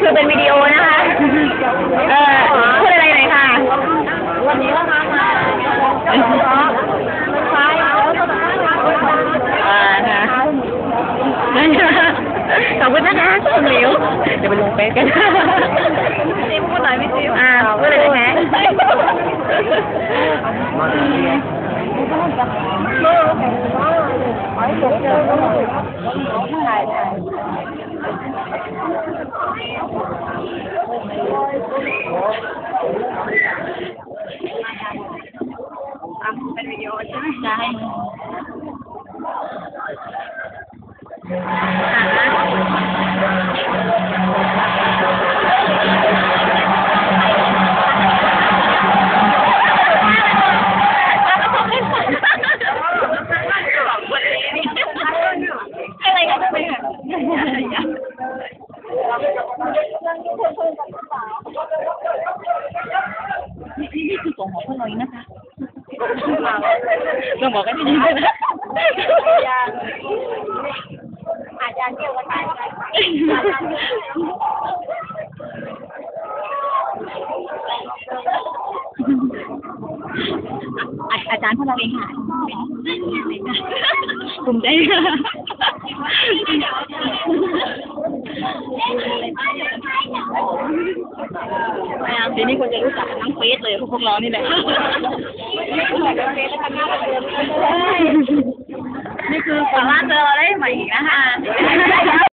คือเป็นวิดีโอนะคะพูดอะไรหน่อยค่ะวันนี้นะคะมาขอบคุณนะคะคุณหลิวเดี๋ยวไปลงเฟซกันซิมพูดหน่อยไม่ซิมพูดเลยได้ไหมเป็นวิดีโอใช่ไหมใช่อะไรกันไปค่ะนี่คือส่งของพวกเราเองนะคะเราบอกกันดีๆนะอาจารย์เกี่ยวกับการอาจารย์พวกเราเองค่ะภูมิใจค่ะทีนี้คนจะรู้จักทั้งเฟซเลยพวกเรานี่แหละนี่คือสามารถเจอเราได้ใหม่อีกนะคะ